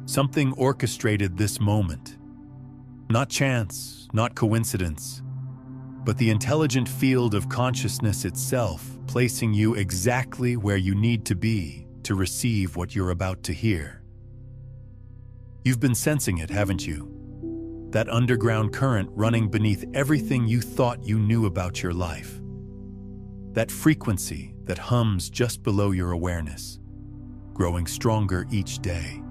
Something orchestrated this moment. Not chance, not coincidence, but the intelligent field of consciousness itself, placing you exactly where you need to be to receive what you're about to hear. You've been sensing it, haven't you? That underground current running beneath everything you thought you knew about your life. That frequency that hums just below your awareness, growing stronger each day.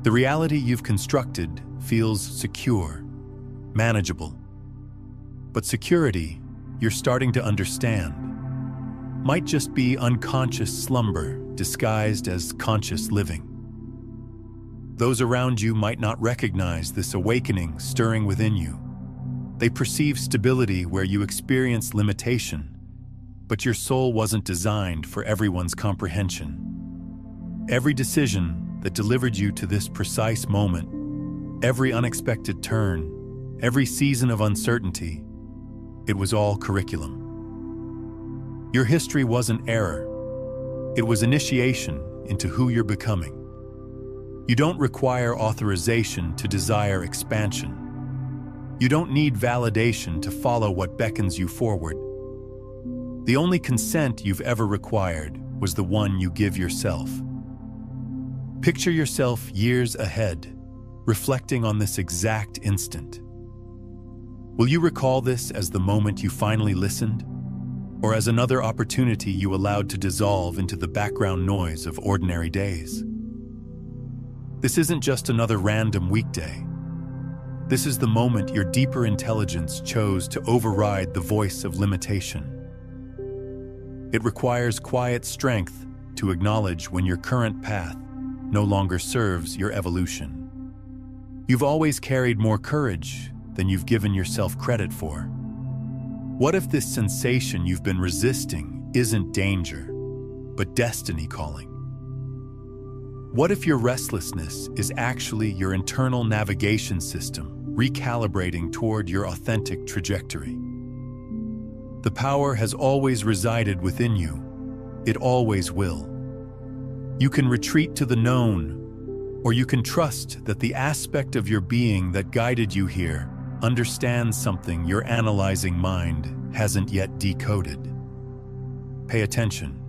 The reality you've constructed feels secure, manageable. But security, you're starting to understand, might just be unconscious slumber disguised as conscious living. Those around you might not recognize this awakening stirring within you. They perceive stability where you experience limitation, but your soul wasn't designed for everyone's comprehension. Every decision that delivered you to this precise moment, every unexpected turn, every season of uncertainty, it was all curriculum. Your history wasn't error. It was initiation into who you're becoming. You don't require authorization to desire expansion. You don't need validation to follow what beckons you forward. The only consent you've ever required was the one you give yourself. Picture yourself years ahead, reflecting on this exact instant. Will you recall this as the moment you finally listened, or as another opportunity you allowed to dissolve into the background noise of ordinary days? This isn't just another random weekday. This is the moment your deeper intelligence chose to override the voice of limitation. It requires quiet strength to acknowledge when your current path no longer serves your evolution. You've always carried more courage than you've given yourself credit for. What if this sensation you've been resisting isn't danger, but destiny calling? What if your restlessness is actually your internal navigation system recalibrating toward your authentic trajectory? The power has always resided within you. It always will. You can retreat to the known, or you can trust that the aspect of your being that guided you here understands something your analyzing mind hasn't yet decoded. Pay attention.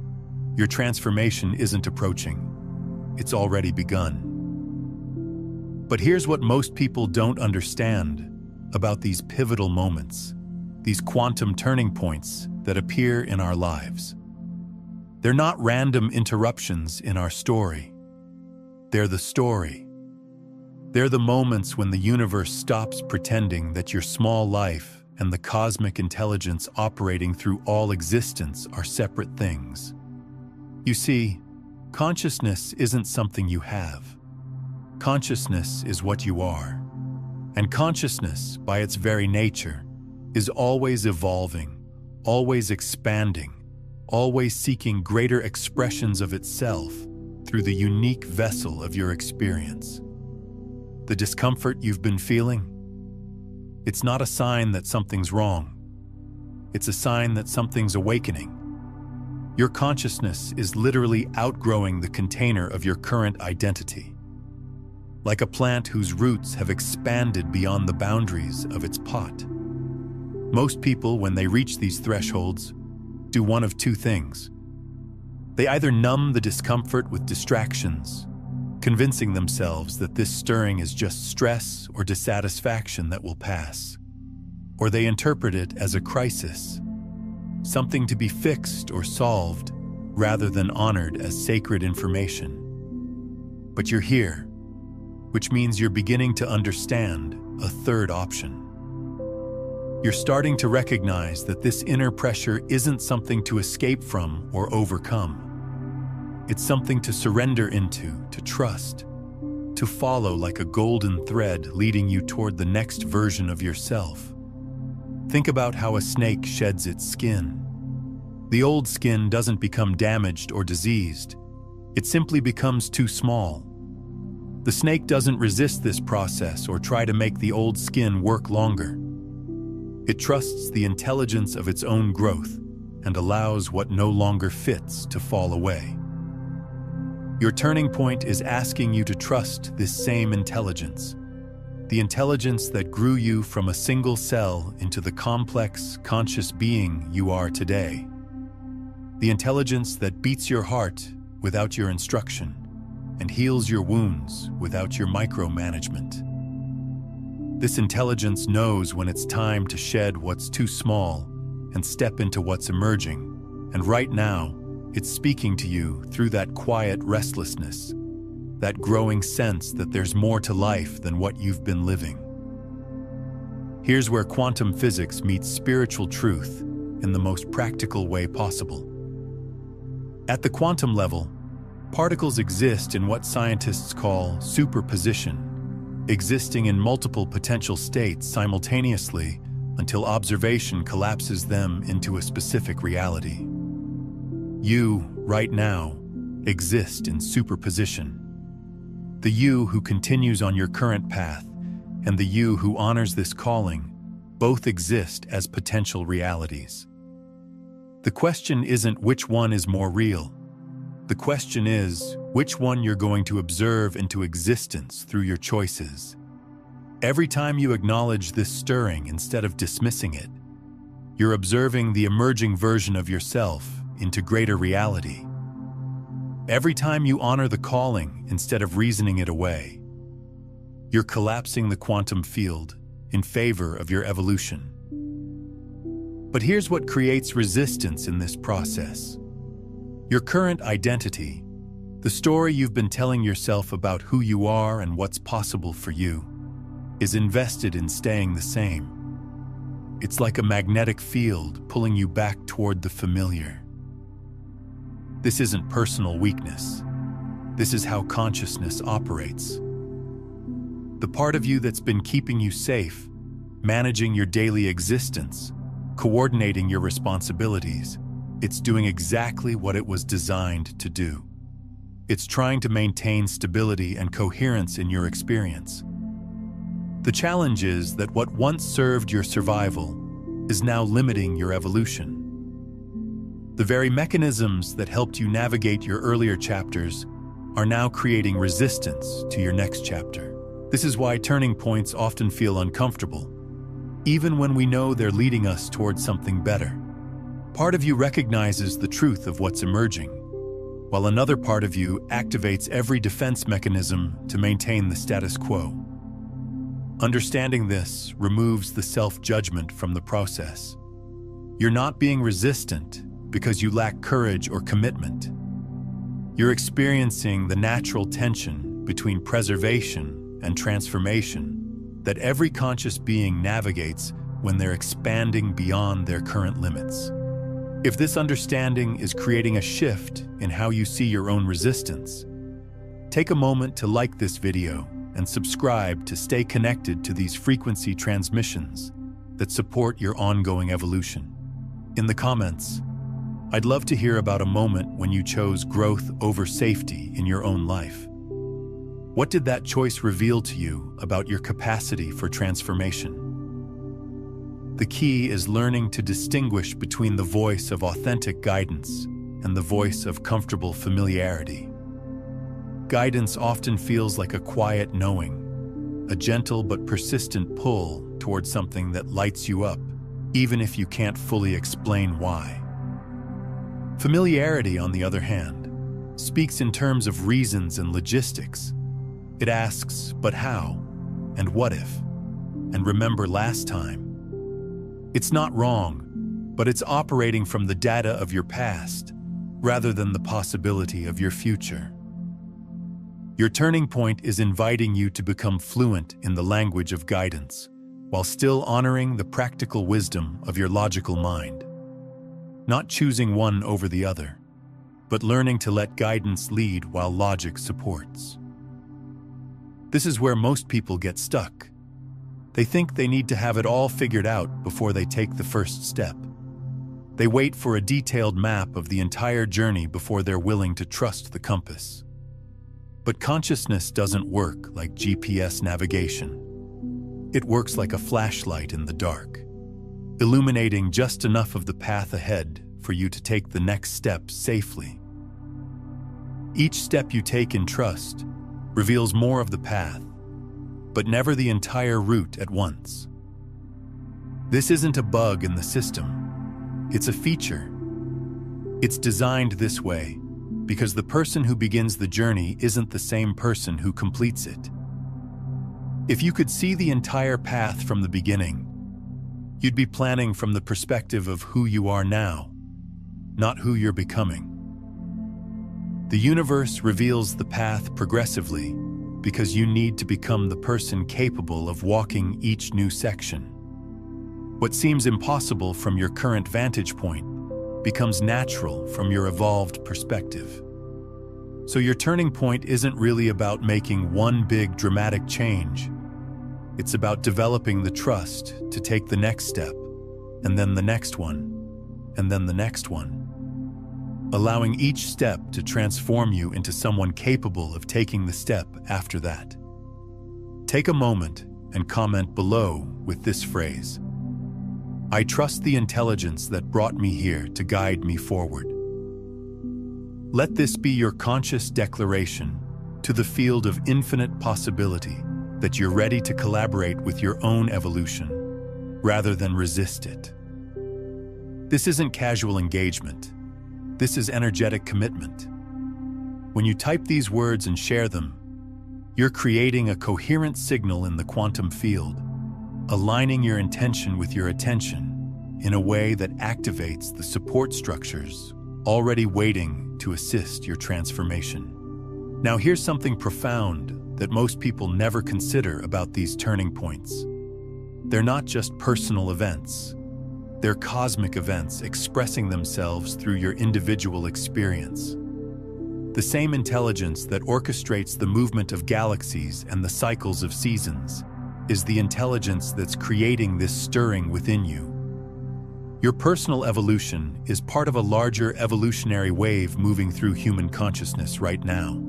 Your transformation isn't approaching. It's already begun. But here's what most people don't understand about these pivotal moments, these quantum turning points that appear in our lives. They're not random interruptions in our story. They're the story. They're the moments when the universe stops pretending that your small life and the cosmic intelligence operating through all existence are separate things. You see, consciousness isn't something you have. Consciousness is what you are. And consciousness, by its very nature, is always evolving, always expanding, always seeking greater expressions of itself through the unique vessel of your experience. The discomfort you've been feeling? It's not a sign that something's wrong. It's a sign that something's awakening. Your consciousness is literally outgrowing the container of your current identity. Like a plant whose roots have expanded beyond the boundaries of its pot. Most people, when they reach these thresholds, do one of two things. They either numb the discomfort with distractions, convincing themselves that this stirring is just stress or dissatisfaction that will pass, or they interpret it as a crisis, something to be fixed or solved rather than honored as sacred information. But you're here, which means you're beginning to understand a third option. You're starting to recognize that this inner pressure isn't something to escape from or overcome. It's something to surrender into, to trust, to follow like a golden thread leading you toward the next version of yourself. Think about how a snake sheds its skin. The old skin doesn't become damaged or diseased. It simply becomes too small. The snake doesn't resist this process or try to make the old skin work longer. It trusts the intelligence of its own growth and allows what no longer fits to fall away. Your turning point is asking you to trust this same intelligence, the intelligence that grew you from a single cell into the complex, conscious being you are today. The intelligence that beats your heart without your instruction and heals your wounds without your micromanagement. This intelligence knows when it's time to shed what's too small and step into what's emerging, and right now, it's speaking to you through that quiet restlessness, that growing sense that there's more to life than what you've been living. Here's where quantum physics meets spiritual truth in the most practical way possible. At the quantum level, particles exist in what scientists call superposition, existing in multiple potential states simultaneously until observation collapses them into a specific reality. You, right now, exist in superposition. The you who continues on your current path and the you who honors this calling both exist as potential realities. The question isn't which one is more real. The question is which one you're going to observe into existence through your choices. Every time you acknowledge this stirring instead of dismissing it, you're observing the emerging version of yourself into greater reality. Every time you honor the calling instead of reasoning it away, you're collapsing the quantum field in favor of your evolution. But here's what creates resistance in this process. Your current identity, the story you've been telling yourself about who you are and what's possible for you, is invested in staying the same. It's like a magnetic field pulling you back toward the familiar. This isn't personal weakness. This is how consciousness operates. The part of you that's been keeping you safe, managing your daily existence, coordinating your responsibilities, it's doing exactly what it was designed to do. It's trying to maintain stability and coherence in your experience. The challenge is that what once served your survival is now limiting your evolution. The very mechanisms that helped you navigate your earlier chapters are now creating resistance to your next chapter. This is why turning points often feel uncomfortable, even when we know they're leading us towards something better. Part of you recognizes the truth of what's emerging, while another part of you activates every defense mechanism to maintain the status quo. Understanding this removes the self-judgment from the process. You're not being resistant because you lack courage or commitment. You're experiencing the natural tension between preservation and transformation that every conscious being navigates when they're expanding beyond their current limits. If this understanding is creating a shift in how you see your own resistance, take a moment to like this video and subscribe to stay connected to these frequency transmissions that support your ongoing evolution. In the comments, I'd love to hear about a moment when you chose growth over safety in your own life. What did that choice reveal to you about your capacity for transformation? The key is learning to distinguish between the voice of authentic guidance and the voice of comfortable familiarity. Guidance often feels like a quiet knowing, a gentle but persistent pull towards something that lights you up, even if you can't fully explain why. Familiarity, on the other hand, speaks in terms of reasons and logistics. It asks, but how? And what if? And remember last time? It's not wrong, but it's operating from the data of your past, rather than the possibility of your future. Your turning point is inviting you to become fluent in the language of guidance, while still honoring the practical wisdom of your logical mind. Not choosing one over the other, but learning to let guidance lead while logic supports. This is where most people get stuck. They think they need to have it all figured out before they take the first step. They wait for a detailed map of the entire journey before they're willing to trust the compass. But consciousness doesn't work like GPS navigation. It works like a flashlight in the dark, illuminating just enough of the path ahead for you to take the next step safely. Each step you take in trust reveals more of the path, but never the entire route at once. This isn't a bug in the system. It's a feature. It's designed this way because the person who begins the journey isn't the same person who completes it. If you could see the entire path from the beginning, you'd be planning from the perspective of who you are now, not who you're becoming. The universe reveals the path progressively because you need to become the person capable of walking each new section. What seems impossible from your current vantage point becomes natural from your evolved perspective. So your turning point isn't really about making one big dramatic change. It's about developing the trust to take the next step, and then the next one, and then the next one. Allowing each step to transform you into someone capable of taking the step after that. Take a moment and comment below with this phrase: I trust the intelligence that brought me here to guide me forward. Let this be your conscious declaration to the field of infinite possibility that you're ready to collaborate with your own evolution rather than resist it. This isn't casual engagement. This is energetic commitment. When you type these words and share them, you're creating a coherent signal in the quantum field, aligning your intention with your attention in a way that activates the support structures already waiting to assist your transformation. Now here's something profound that most people never consider about these turning points. They're not just personal events. They're cosmic events expressing themselves through your individual experience. The same intelligence that orchestrates the movement of galaxies and the cycles of seasons is the intelligence that's creating this stirring within you. Your personal evolution is part of a larger evolutionary wave moving through human consciousness right now.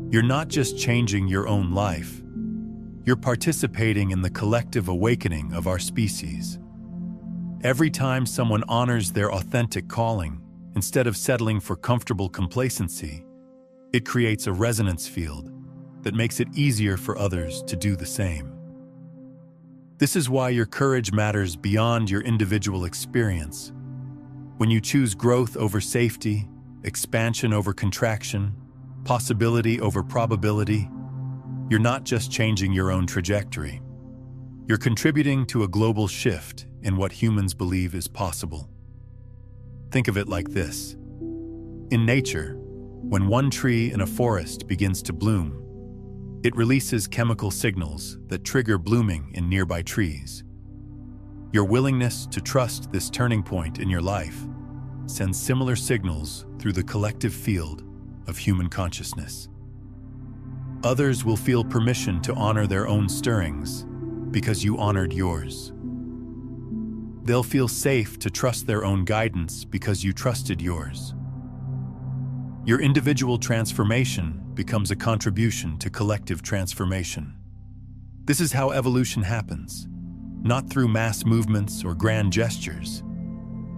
You're not just changing your own life, you're participating in the collective awakening of our species. Every time someone honors their authentic calling, instead of settling for comfortable complacency, it creates a resonance field that makes it easier for others to do the same. This is why your courage matters beyond your individual experience. When you choose growth over safety, expansion over contraction, possibility over probability, you're not just changing your own trajectory. You're contributing to a global shift in what humans believe is possible. Think of it like this. In nature, when one tree in a forest begins to bloom, it releases chemical signals that trigger blooming in nearby trees. Your willingness to trust this turning point in your life sends similar signals through the collective field of human consciousness. Others will feel permission to honor their own stirrings because you honored yours. They'll feel safe to trust their own guidance because you trusted yours. Your individual transformation becomes a contribution to collective transformation. This is how evolution happens, not through mass movements or grand gestures,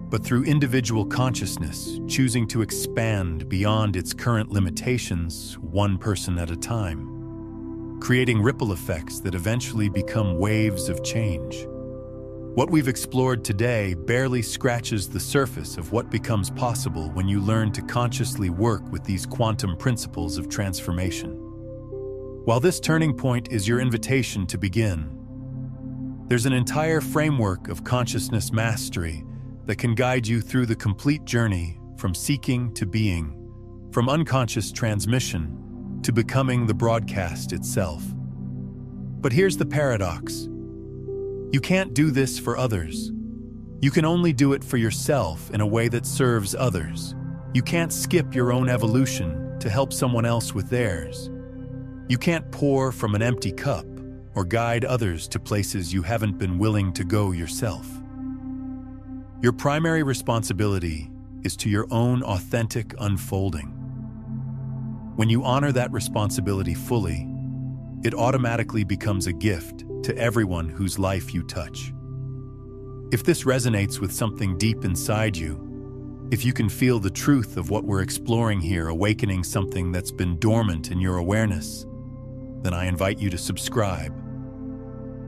but through individual consciousness choosing to expand beyond its current limitations, one person at a time, creating ripple effects that eventually become waves of change. What we've explored today barely scratches the surface of what becomes possible when you learn to consciously work with these quantum principles of transformation. While this turning point is your invitation to begin, there's an entire framework of consciousness mastery that can guide you through the complete journey from seeking to being, from unconscious transmission to becoming the broadcast itself. But here's the paradox. You can't do this for others. You can only do it for yourself in a way that serves others. You can't skip your own evolution to help someone else with theirs. You can't pour from an empty cup or guide others to places you haven't been willing to go yourself. Your primary responsibility is to your own authentic unfolding. When you honor that responsibility fully, it automatically becomes a gift to everyone whose life you touch. If this resonates with something deep inside you, If you can feel the truth of what we're exploring here, awakening something that's been dormant in your awareness, then I invite you to subscribe,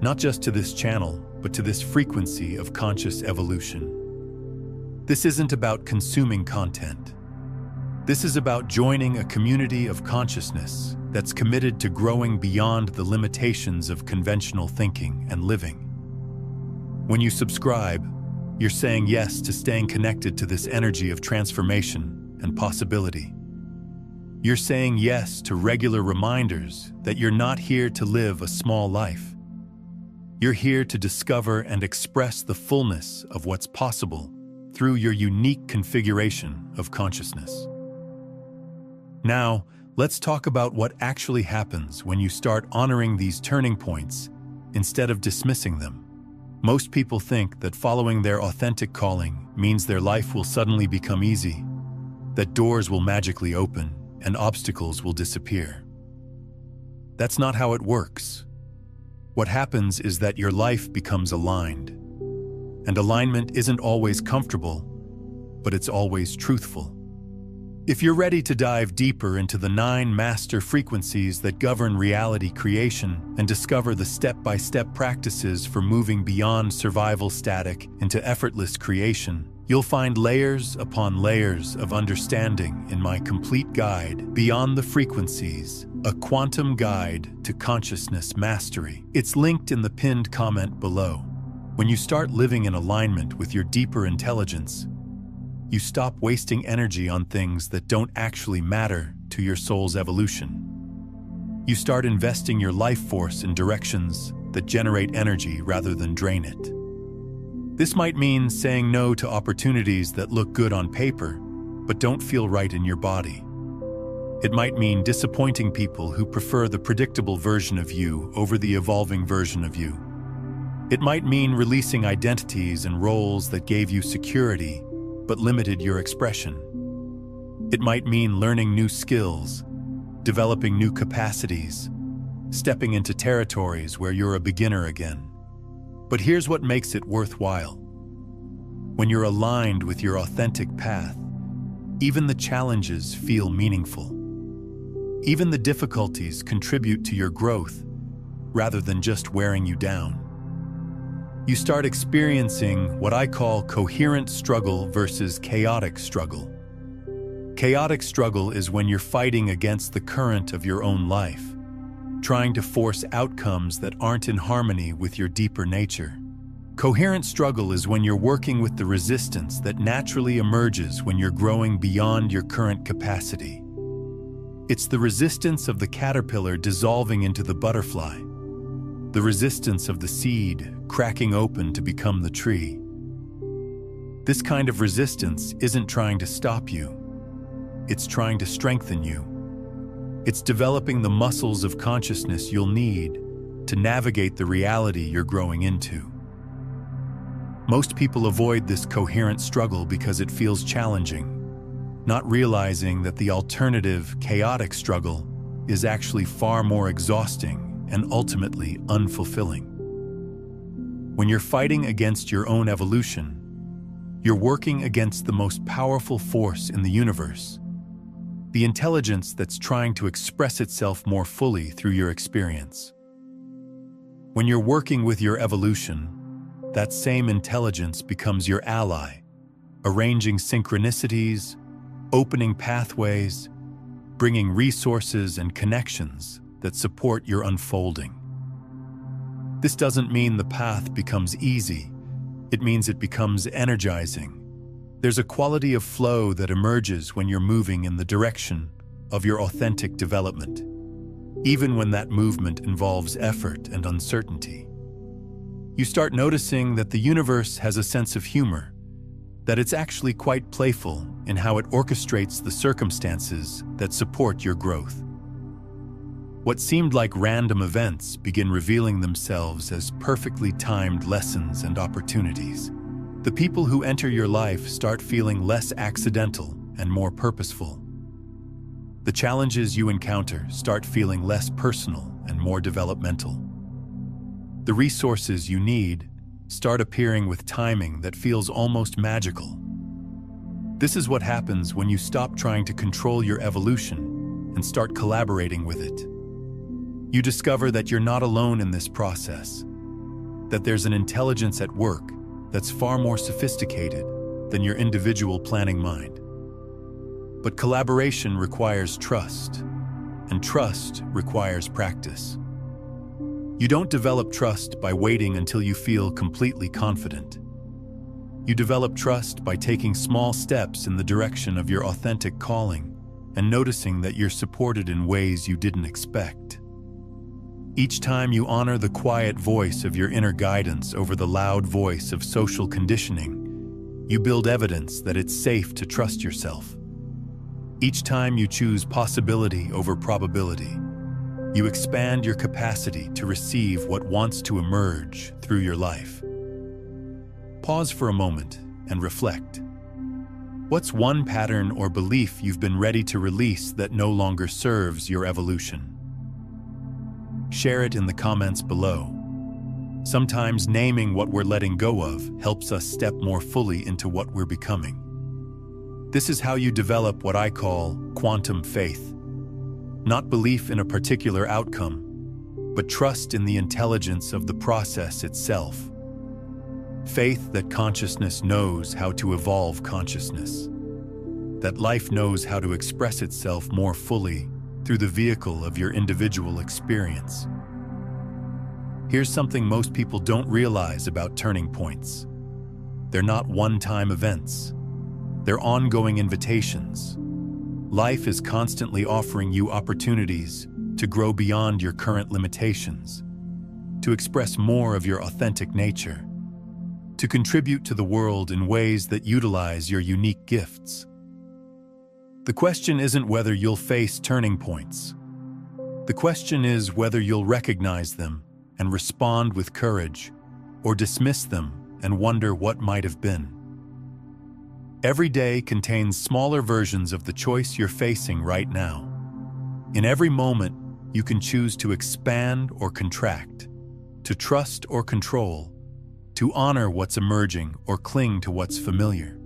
not just to this channel, but to this frequency of conscious evolution. This isn't about consuming content. This is about joining a community of consciousness that's committed to growing beyond the limitations of conventional thinking and living. When you subscribe, you're saying yes to staying connected to this energy of transformation and possibility. You're saying yes to regular reminders that you're not here to live a small life. You're here to discover and express the fullness of what's possible through your unique configuration of consciousness. Now, let's talk about what actually happens when you start honoring these turning points instead of dismissing them. Most people think that following their authentic calling means their life will suddenly become easy, that doors will magically open and obstacles will disappear. That's not how it works. What happens is that your life becomes aligned. And alignment isn't always comfortable, but it's always truthful. If you're ready to dive deeper into the 9 master frequencies that govern reality creation and discover the step-by-step practices for moving beyond survival static into effortless creation, you'll find layers upon layers of understanding in my complete guide, Beyond the Frequencies, a quantum guide to consciousness mastery. It's linked in the pinned comment below. When you start living in alignment with your deeper intelligence, you stop wasting energy on things that don't actually matter to your soul's evolution. You start investing your life force in directions that generate energy rather than drain it. This might mean saying no to opportunities that look good on paper, but don't feel right in your body. It might mean disappointing people who prefer the predictable version of you over the evolving version of you. It might mean releasing identities and roles that gave you security but limited your expression. It might mean learning new skills, developing new capacities, stepping into territories where you're a beginner again. But here's what makes it worthwhile. When you're aligned with your authentic path, even the challenges feel meaningful. Even the difficulties contribute to your growth rather than just wearing you down. You start experiencing what I call coherent struggle versus chaotic struggle. Chaotic struggle is when you're fighting against the current of your own life, trying to force outcomes that aren't in harmony with your deeper nature. Coherent struggle is when you're working with the resistance that naturally emerges when you're growing beyond your current capacity. It's the resistance of the caterpillar dissolving into the butterfly, the resistance of the seed cracking open to become the tree. This kind of resistance isn't trying to stop you. It's trying to strengthen you. It's developing the muscles of consciousness you'll need to navigate the reality you're growing into. Most people avoid this coherent struggle because it feels challenging, not realizing that the alternative, chaotic struggle is actually far more exhausting and ultimately unfulfilling. When you're fighting against your own evolution, you're working against the most powerful force in the universe, the intelligence that's trying to express itself more fully through your experience. When you're working with your evolution, that same intelligence becomes your ally, arranging synchronicities, opening pathways, bringing resources and connections that support your unfolding. This doesn't mean the path becomes easy. It means it becomes energizing. There's a quality of flow that emerges when you're moving in the direction of your authentic development, even when that movement involves effort and uncertainty. You start noticing that the universe has a sense of humor, that it's actually quite playful in how it orchestrates the circumstances that support your growth. What seemed like random events begin revealing themselves as perfectly timed lessons and opportunities. The people who enter your life start feeling less accidental and more purposeful. The challenges you encounter start feeling less personal and more developmental. The resources you need start appearing with timing that feels almost magical. This is what happens when you stop trying to control your evolution and start collaborating with it. You discover that you're not alone in this process, that there's an intelligence at work that's far more sophisticated than your individual planning mind. But collaboration requires trust, and trust requires practice. You don't develop trust by waiting until you feel completely confident. You develop trust by taking small steps in the direction of your authentic calling and noticing that you're supported in ways you didn't expect. Each time you honor the quiet voice of your inner guidance over the loud voice of social conditioning, you build evidence that it's safe to trust yourself. Each time you choose possibility over probability, you expand your capacity to receive what wants to emerge through your life. Pause for a moment and reflect. What's one pattern or belief you've been ready to release that no longer serves your evolution? Share it in the comments below. Sometimes naming what we're letting go of helps us step more fully into what we're becoming. This is how you develop what I call quantum faith. Not belief in a particular outcome, but trust in the intelligence of the process itself. Faith that consciousness knows how to evolve consciousness, that life knows how to express itself more fully through the vehicle of your individual experience. Here's something most people don't realize about turning points. They're not one-time events. They're ongoing invitations. Life is constantly offering you opportunities to grow beyond your current limitations, to express more of your authentic nature, to contribute to the world in ways that utilize your unique gifts. The question isn't whether you'll face turning points. The question is whether you'll recognize them and respond with courage, or dismiss them and wonder what might have been. Every day contains smaller versions of the choice you're facing right now. In every moment, you can choose to expand or contract, to trust or control, to honor what's emerging or cling to what's familiar.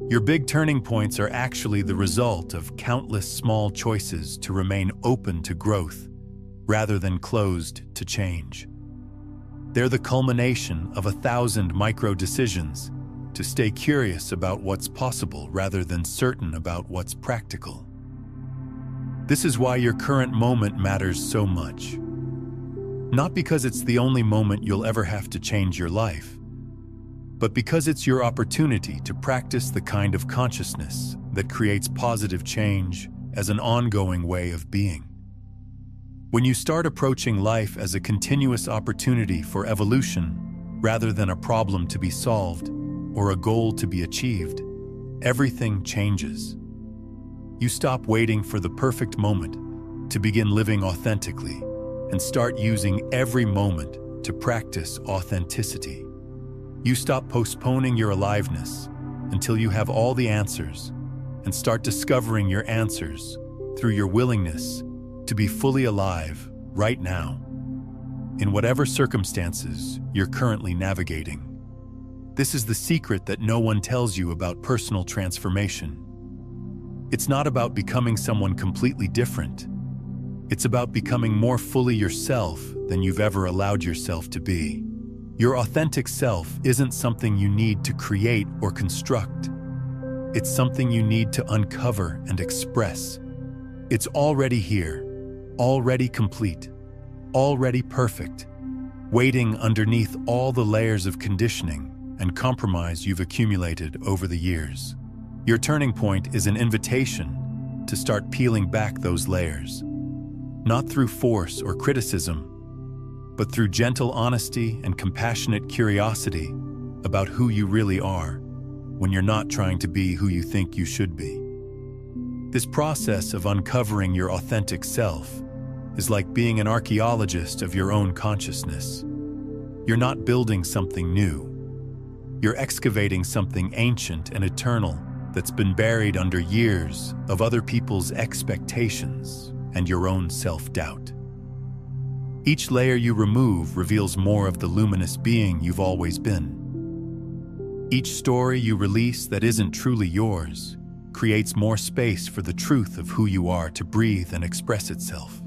Your big turning points are actually the result of countless small choices to remain open to growth rather than closed to change. They're the culmination of 1,000 micro-decisions to stay curious about what's possible rather than certain about what's practical. This is why your current moment matters so much. Not because it's the only moment you'll ever have to change your life, but because it's your opportunity to practice the kind of consciousness that creates positive change as an ongoing way of being. When you start approaching life as a continuous opportunity for evolution rather than a problem to be solved or a goal to be achieved, everything changes. You stop waiting for the perfect moment to begin living authentically and start using every moment to practice authenticity. You stop postponing your aliveness until you have all the answers and start discovering your answers through your willingness to be fully alive right now, in whatever circumstances you're currently navigating. This is the secret that no one tells you about personal transformation. It's not about becoming someone completely different. It's about becoming more fully yourself than you've ever allowed yourself to be. Your authentic self isn't something you need to create or construct. It's something you need to uncover and express. It's already here, already complete, already perfect, waiting underneath all the layers of conditioning and compromise you've accumulated over the years. Your turning point is an invitation to start peeling back those layers, not through force or criticism, but through gentle honesty and compassionate curiosity about who you really are when you're not trying to be who you think you should be. This process of uncovering your authentic self is like being an archaeologist of your own consciousness. You're not building something new. You're excavating something ancient and eternal that's been buried under years of other people's expectations and your own self-doubt. Each layer you remove reveals more of the luminous being you've always been. Each story you release that isn't truly yours creates more space for the truth of who you are to breathe and express itself.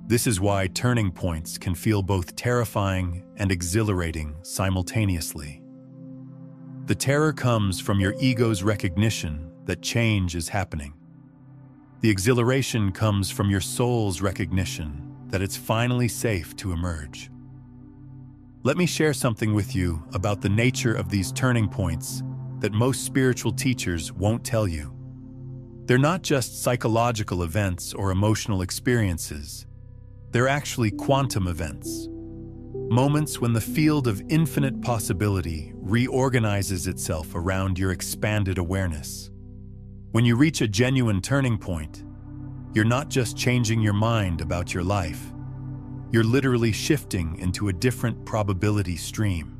This is why turning points can feel both terrifying and exhilarating simultaneously. The terror comes from your ego's recognition that change is happening. The exhilaration comes from your soul's recognition that it's finally safe to emerge. Let me share something with you about the nature of these turning points that most spiritual teachers won't tell you. They're not just psychological events or emotional experiences. They're actually quantum events. Moments when the field of infinite possibility reorganizes itself around your expanded awareness. When you reach a genuine turning point, you're not just changing your mind about your life. You're literally shifting into a different probability stream,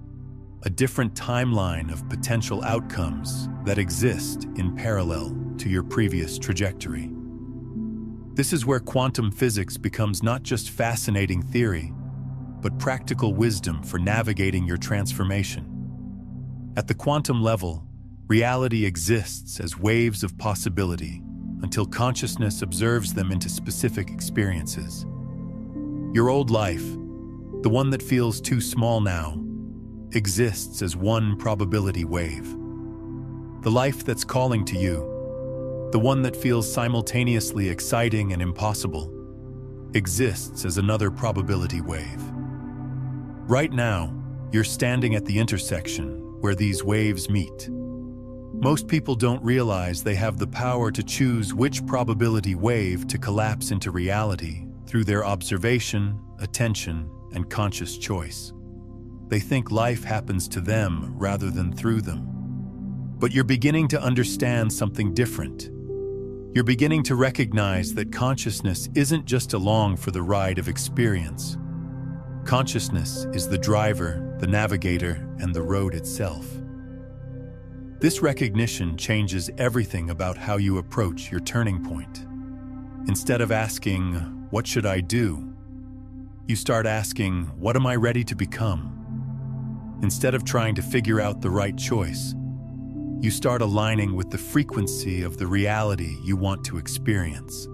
a different timeline of potential outcomes that exist in parallel to your previous trajectory. This is where quantum physics becomes not just fascinating theory, but practical wisdom for navigating your transformation. At the quantum level, reality exists as waves of possibility until consciousness observes them into specific experiences. Your old life, the one that feels too small now, exists as one probability wave. The life that's calling to you, the one that feels simultaneously exciting and impossible, exists as another probability wave. Right now, you're standing at the intersection where these waves meet. Most people don't realize they have the power to choose which probability wave to collapse into reality through their observation, attention, and conscious choice. They think life happens to them rather than through them. But you're beginning to understand something different. You're beginning to recognize that consciousness isn't just along for the ride of experience. Consciousness is the driver, the navigator, and the road itself. This recognition changes everything about how you approach your turning point. Instead of asking, "What should I do?" you start asking, "What am I ready to become?" Instead of trying to figure out the right choice, you start aligning with the frequency of the reality you want to experience.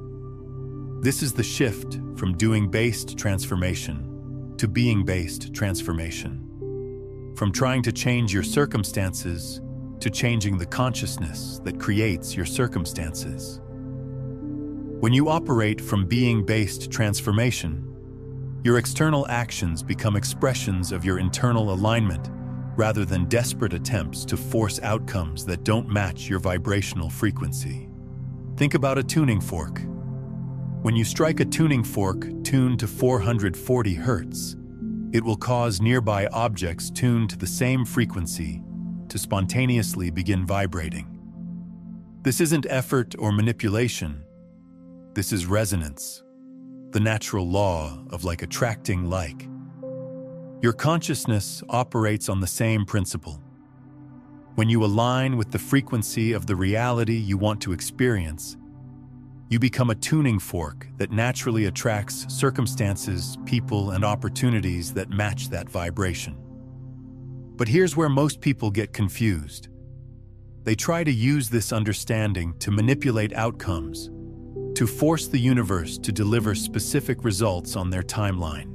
This is the shift from doing-based transformation to being-based transformation. From trying to change your circumstances to changing the consciousness that creates your circumstances. When you operate from being-based transformation, your external actions become expressions of your internal alignment rather than desperate attempts to force outcomes that don't match your vibrational frequency. Think about a tuning fork. When you strike a tuning fork tuned to 440 Hz, it will cause nearby objects tuned to the same frequency to spontaneously begin vibrating. This isn't effort or manipulation. This is resonance, the natural law of like attracting like. Your consciousness operates on the same principle. When you align with the frequency of the reality you want to experience, you become a tuning fork that naturally attracts circumstances, people, and opportunities that match that vibration. But here's where most people get confused. They try to use this understanding to manipulate outcomes, to force the universe to deliver specific results on their timeline.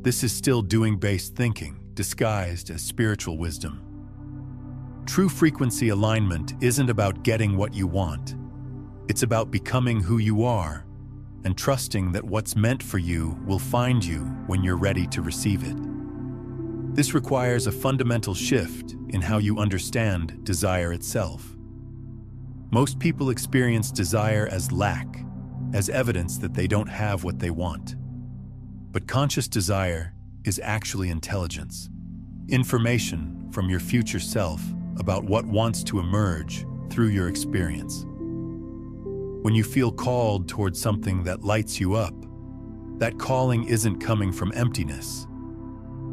This is still doing-based thinking, disguised as spiritual wisdom. True frequency alignment isn't about getting what you want. It's about becoming who you are and trusting that what's meant for you will find you when you're ready to receive it. This requires a fundamental shift in how you understand desire itself. Most people experience desire as lack, as evidence that they don't have what they want. But conscious desire is actually intelligence, information from your future self about what wants to emerge through your experience. When you feel called towards something that lights you up, that calling isn't coming from emptiness.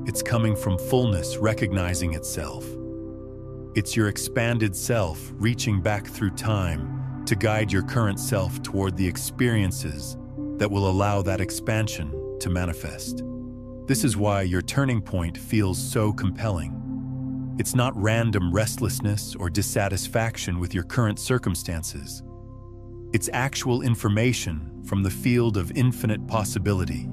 It's coming from fullness recognizing itself. It's your expanded self reaching back through time to guide your current self toward the experiences that will allow that expansion to manifest. This is why your turning point feels so compelling. It's not random restlessness or dissatisfaction with your current circumstances. It's actual information from the field of infinite possibility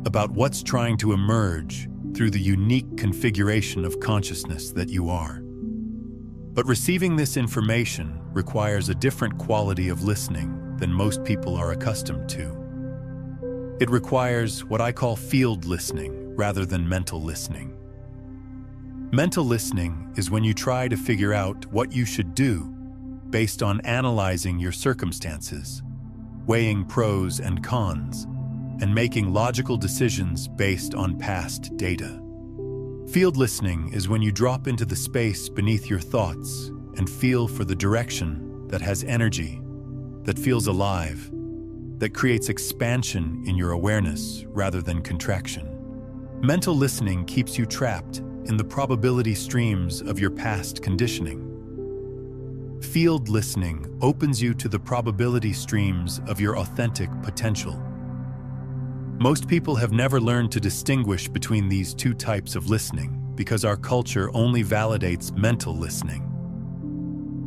about what's trying to emerge through the unique configuration of consciousness that you are. But receiving this information requires a different quality of listening than most people are accustomed to. It requires what I call field listening rather than mental listening. Mental listening is when you try to figure out what you should do based on analyzing your circumstances, weighing pros and cons, and making logical decisions based on past data. Field listening is when you drop into the space beneath your thoughts and feel for the direction that has energy, that feels alive, that creates expansion in your awareness rather than contraction. Mental listening keeps you trapped in the probability streams of your past conditioning. Field listening opens you to the probability streams of your authentic potential. Most people have never learned to distinguish between these two types of listening because our culture only validates mental listening.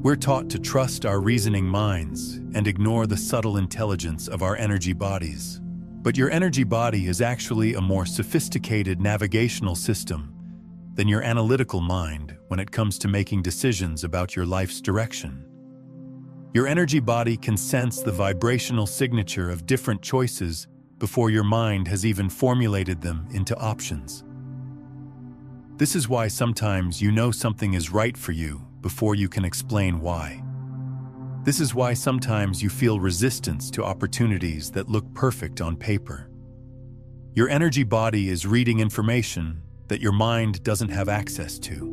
We're taught to trust our reasoning minds and ignore the subtle intelligence of our energy bodies. But your energy body is actually a more sophisticated navigational system than your analytical mind when it comes to making decisions about your life's direction. Your energy body can sense the vibrational signature of different choices before your mind has even formulated them into options. This is why sometimes you know something is right for you before you can explain why. This is why sometimes you feel resistance to opportunities that look perfect on paper. Your energy body is reading information that your mind doesn't have access to.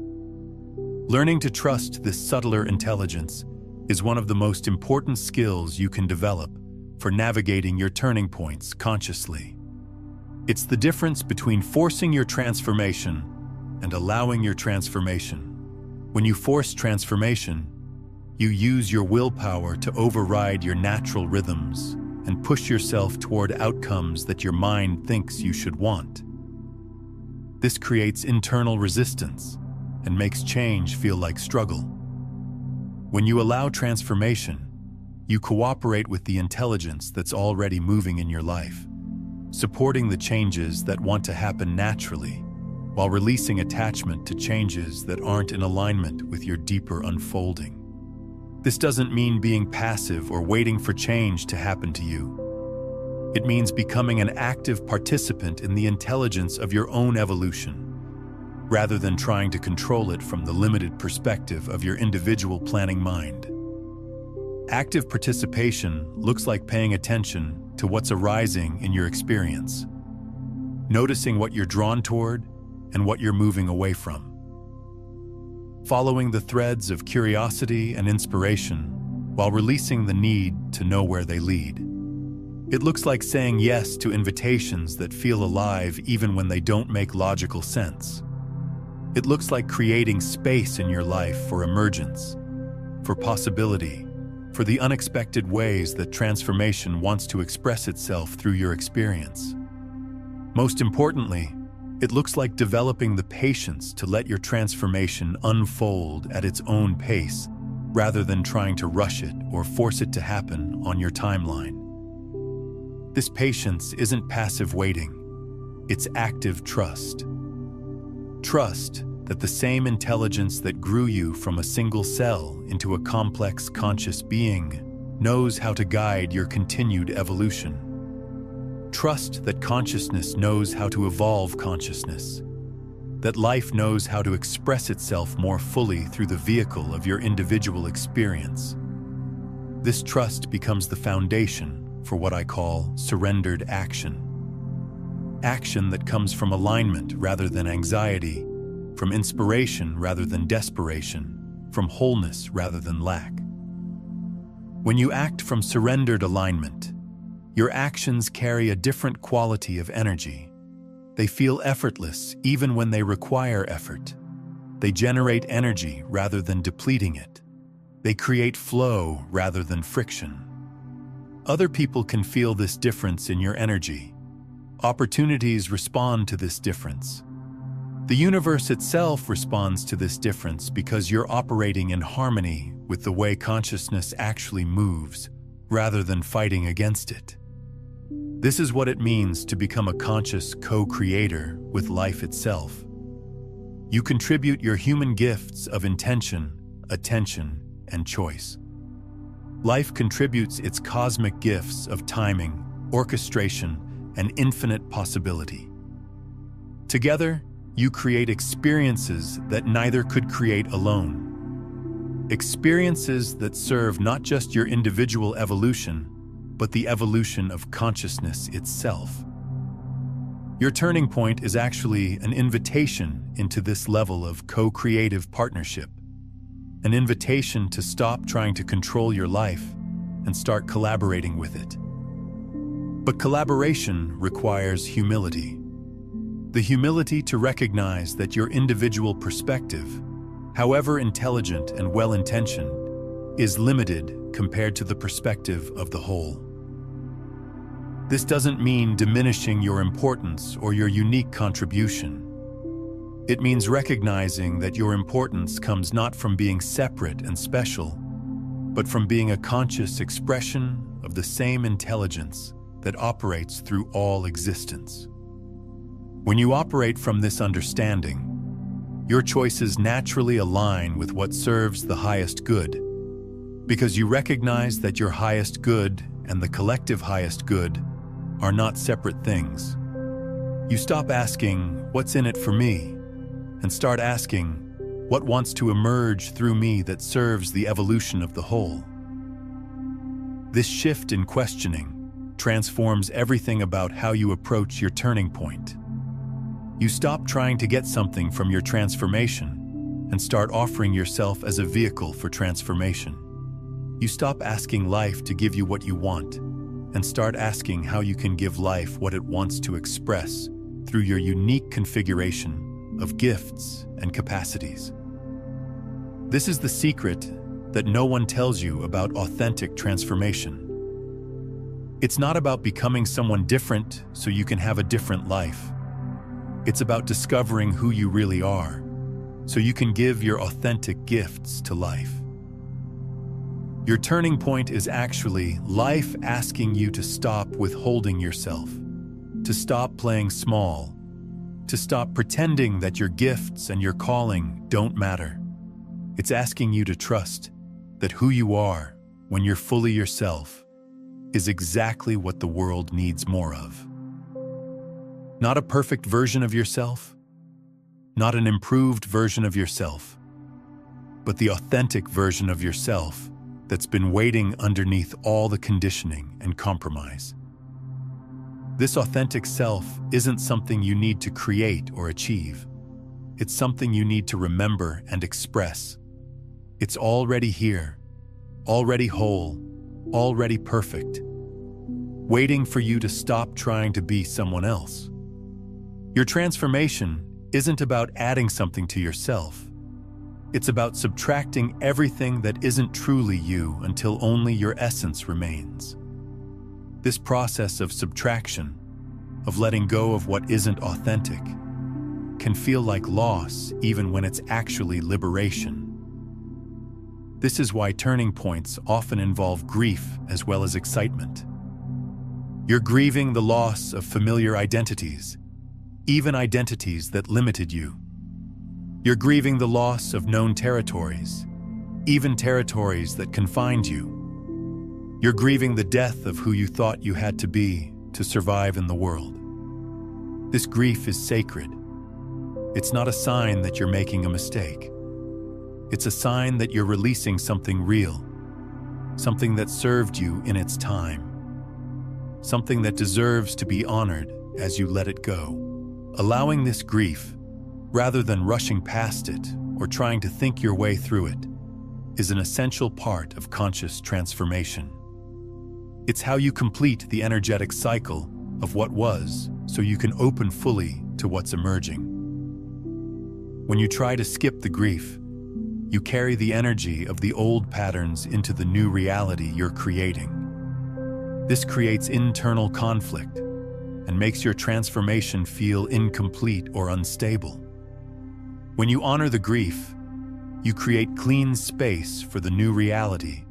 Learning to trust this subtler intelligence is one of the most important skills you can develop for navigating your turning points consciously. It's the difference between forcing your transformation and allowing your transformation. When you force transformation, you use your willpower to override your natural rhythms and push yourself toward outcomes that your mind thinks you should want. This creates internal resistance and makes change feel like struggle. When you allow transformation, you cooperate with the intelligence that's already moving in your life, supporting the changes that want to happen naturally, while releasing attachment to changes that aren't in alignment with your deeper unfolding. This doesn't mean being passive or waiting for change to happen to you. It means becoming an active participant in the intelligence of your own evolution, rather than trying to control it from the limited perspective of your individual planning mind. Active participation looks like paying attention to what's arising in your experience, noticing what you're drawn toward and what you're moving away from. Following the threads of curiosity and inspiration while releasing the need to know where they lead. It looks like saying yes to invitations that feel alive even when they don't make logical sense. It looks like creating space in your life for emergence, for possibility, for the unexpected ways that transformation wants to express itself through your experience. Most importantly, it looks like developing the patience to let your transformation unfold at its own pace rather than trying to rush it or force it to happen on your timeline. This patience isn't passive waiting, it's active trust. Trust that the same intelligence that grew you from a single cell into a complex conscious being knows how to guide your continued evolution. Trust that consciousness knows how to evolve consciousness, that life knows how to express itself more fully through the vehicle of your individual experience. This trust becomes the foundation for what I call surrendered action. Action that comes from alignment rather than anxiety, from inspiration rather than desperation, from wholeness rather than lack. When you act from surrendered alignment, your actions carry a different quality of energy. They feel effortless even when they require effort. They generate energy rather than depleting it. They create flow rather than friction. Other people can feel this difference in your energy. Opportunities respond to this difference. The universe itself responds to this difference because you're operating in harmony with the way consciousness actually moves, rather than fighting against it. This is what it means to become a conscious co-creator with life itself. You contribute your human gifts of intention, attention, and choice. Life contributes its cosmic gifts of timing, orchestration, and infinite possibility. Together, you create experiences that neither could create alone. Experiences that serve not just your individual evolution, but the evolution of consciousness itself. Your turning point is actually an invitation into this level of co-creative partnership, an invitation to stop trying to control your life and start collaborating with it. But collaboration requires humility. The humility to recognize that your individual perspective, however intelligent and well-intentioned, is limited compared to the perspective of the whole. This doesn't mean diminishing your importance or your unique contribution. It means recognizing that your importance comes not from being separate and special, but from being a conscious expression of the same intelligence that operates through all existence. When you operate from this understanding, your choices naturally align with what serves the highest good, because you recognize that your highest good and the collective highest good are not separate things. You stop asking, "What's in it for me?" and start asking, "What wants to emerge through me that serves the evolution of the whole?" This shift in questioning transforms everything about how you approach your turning point. You stop trying to get something from your transformation and start offering yourself as a vehicle for transformation. You stop asking life to give you what you want and start asking how you can give life what it wants to express through your unique configuration of gifts and capacities. This is the secret that no one tells you about authentic transformation. It's not about becoming someone different so you can have a different life. It's about discovering who you really are, so you can give your authentic gifts to life. Your turning point is actually life asking you to stop withholding yourself, to stop playing small, to stop pretending that your gifts and your calling don't matter. It's asking you to trust that who you are, when you're fully yourself, is exactly what the world needs more of. Not a perfect version of yourself, not an improved version of yourself, but the authentic version of yourself that's been waiting underneath all the conditioning and compromise. This authentic self isn't something you need to create or achieve. It's something you need to remember and express. It's already here, already whole, already perfect, waiting for you to stop trying to be someone else. Your transformation isn't about adding something to yourself. It's about subtracting everything that isn't truly you until only your essence remains. This process of subtraction, of letting go of what isn't authentic, can feel like loss even when it's actually liberation. This is why turning points often involve grief as well as excitement. You're grieving the loss of familiar identities, even identities that limited you. You're grieving the loss of known territories, even territories that confined you. You're grieving the death of who you thought you had to be to survive in the world. This grief is sacred. It's not a sign that you're making a mistake. It's a sign that you're releasing something real, something that served you in its time, something that deserves to be honored as you let it go. Allowing this grief, rather than rushing past it or trying to think your way through it, is an essential part of conscious transformation. It's how you complete the energetic cycle of what was so you can open fully to what's emerging. When you try to skip the grief, you carry the energy of the old patterns into the new reality you're creating. This creates internal conflict and makes your transformation feel incomplete or unstable. When you honor the grief, you create clean space for the new reality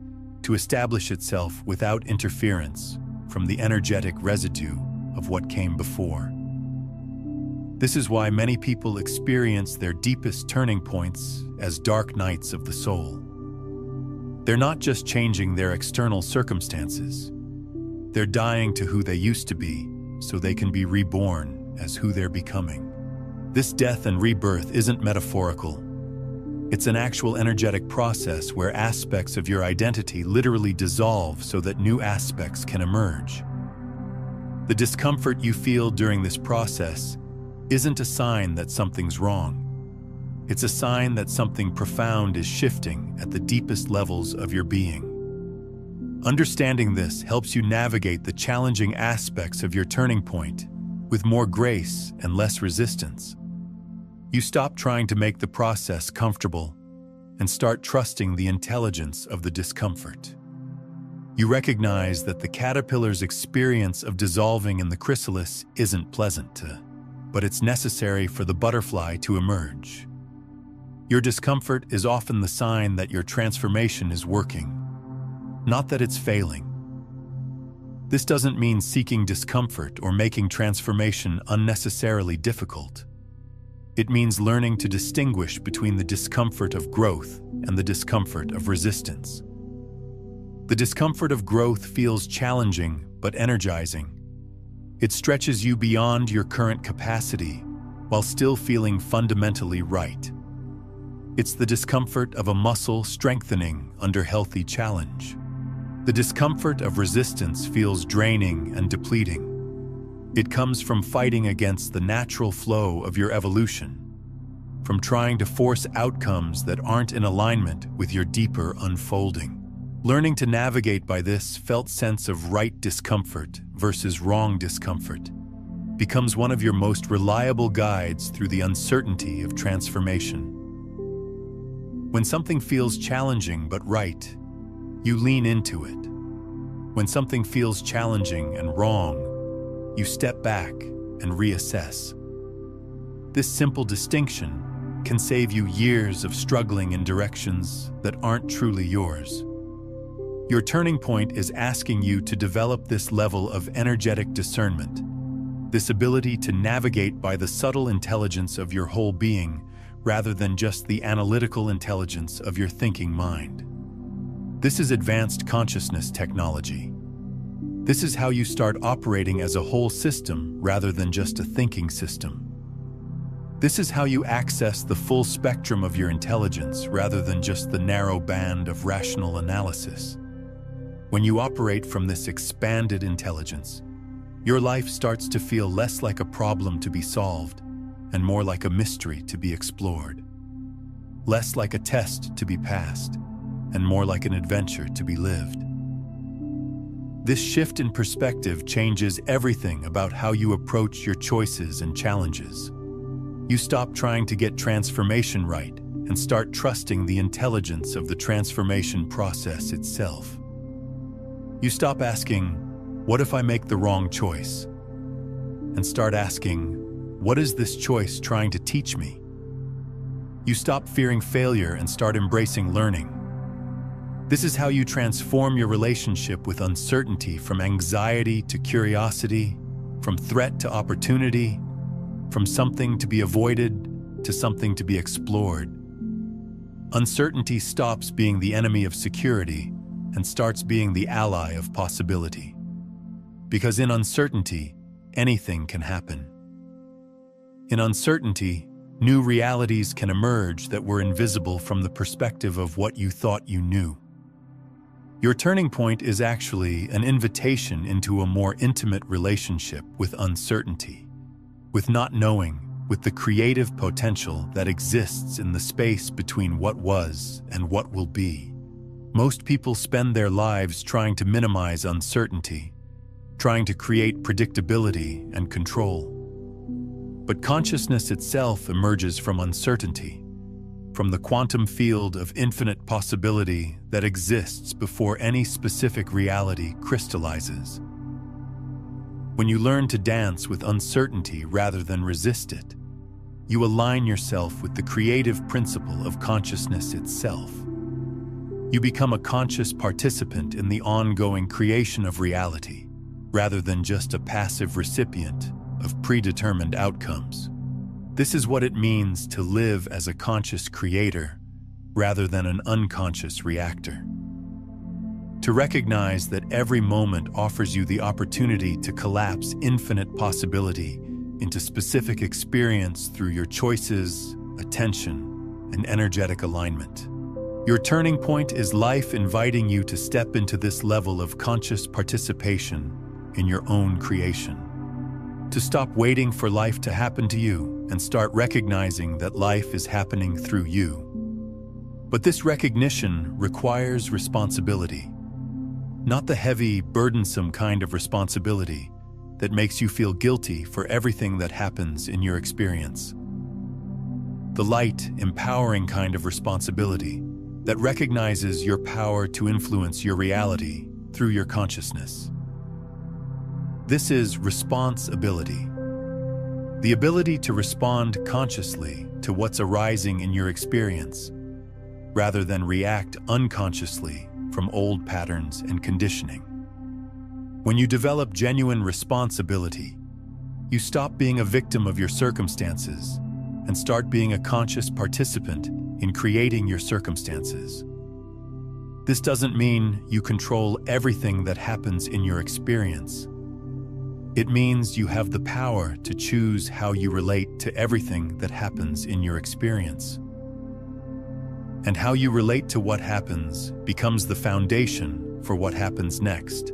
to establish itself without interference from the energetic residue of what came before. This is why many people experience their deepest turning points as dark nights of the soul. They're not just changing their external circumstances. They're dying to who they used to be so they can be reborn as who they're becoming. This death and rebirth isn't metaphorical. It's an actual energetic process where aspects of your identity literally dissolve so that new aspects can emerge. The discomfort you feel during this process isn't a sign that something's wrong. It's a sign that something profound is shifting at the deepest levels of your being. Understanding this helps you navigate the challenging aspects of your turning point with more grace and less resistance. You stop trying to make the process comfortable and start trusting the intelligence of the discomfort. You recognize that the caterpillar's experience of dissolving in the chrysalis isn't pleasant, but it's necessary for the butterfly to emerge. Your discomfort is often the sign that your transformation is working, not that it's failing. This doesn't mean seeking discomfort or making transformation unnecessarily difficult. It means learning to distinguish between the discomfort of growth and the discomfort of resistance. The discomfort of growth feels challenging but energizing. It stretches you beyond your current capacity while still feeling fundamentally right. It's the discomfort of a muscle strengthening under healthy challenge. The discomfort of resistance feels draining and depleting. It comes from fighting against the natural flow of your evolution, from trying to force outcomes that aren't in alignment with your deeper unfolding. Learning to navigate by this felt sense of right discomfort versus wrong discomfort becomes one of your most reliable guides through the uncertainty of transformation. When something feels challenging but right, you lean into it. When something feels challenging and wrong, you step back and reassess. This simple distinction can save you years of struggling in directions that aren't truly yours. Your turning point is asking you to develop this level of energetic discernment, this ability to navigate by the subtle intelligence of your whole being rather than just the analytical intelligence of your thinking mind. This is advanced consciousness technology. This is how you start operating as a whole system rather than just a thinking system. This is how you access the full spectrum of your intelligence rather than just the narrow band of rational analysis. When you operate from this expanded intelligence, your life starts to feel less like a problem to be solved and more like a mystery to be explored. Less like a test to be passed and more like an adventure to be lived. This shift in perspective changes everything about how you approach your choices and challenges. You stop trying to get transformation right and start trusting the intelligence of the transformation process itself. You stop asking, "What if I make the wrong choice?" and start asking, "What is this choice trying to teach me?" You stop fearing failure and start embracing learning. This is how you transform your relationship with uncertainty from anxiety to curiosity, from threat to opportunity, from something to be avoided to something to be explored. Uncertainty stops being the enemy of security and starts being the ally of possibility. Because in uncertainty, anything can happen. In uncertainty, new realities can emerge that were invisible from the perspective of what you thought you knew. Your turning point is actually an invitation into a more intimate relationship with uncertainty, with not knowing, with the creative potential that exists in the space between what was and what will be. Most people spend their lives trying to minimize uncertainty, trying to create predictability and control. But consciousness itself emerges from uncertainty, from the quantum field of infinite possibility that exists before any specific reality crystallizes. When you learn to dance with uncertainty rather than resist it, you align yourself with the creative principle of consciousness itself. You become a conscious participant in the ongoing creation of reality, rather than just a passive recipient of predetermined outcomes. This is what it means to live as a conscious creator, rather than an unconscious reactor. To recognize that every moment offers you the opportunity to collapse infinite possibility into specific experience through your choices, attention, and energetic alignment. Your turning point is life inviting you to step into this level of conscious participation in your own creation. To stop waiting for life to happen to you and start recognizing that life is happening through you. But this recognition requires responsibility. Not the heavy, burdensome kind of responsibility that makes you feel guilty for everything that happens in your experience. The light, empowering kind of responsibility that recognizes your power to influence your reality through your consciousness. This is responsibility. The ability to respond consciously to what's arising in your experience, rather than react unconsciously from old patterns and conditioning. When you develop genuine responsibility, you stop being a victim of your circumstances and start being a conscious participant in creating your circumstances. This doesn't mean you control everything that happens in your experience. It means you have the power to choose how you relate to everything that happens in your experience. And how you relate to what happens becomes the foundation for what happens next.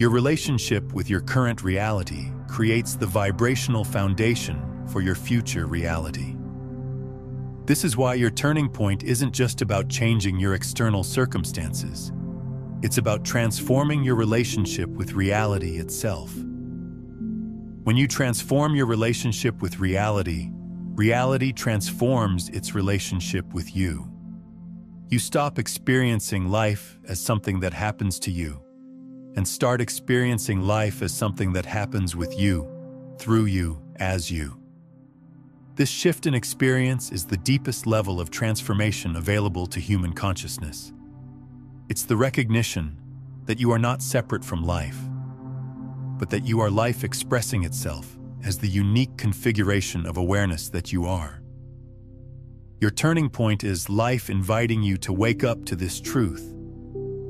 Your relationship with your current reality creates the vibrational foundation for your future reality. This is why your turning point isn't just about changing your external circumstances. It's about transforming your relationship with reality itself. When you transform your relationship with reality, reality transforms its relationship with you. You stop experiencing life as something that happens to you and start experiencing life as something that happens with you, through you, as you. This shift in experience is the deepest level of transformation available to human consciousness. It's the recognition that you are not separate from life, but that you are life expressing itself as the unique configuration of awareness that you are. Your turning point is life inviting you to wake up to this truth,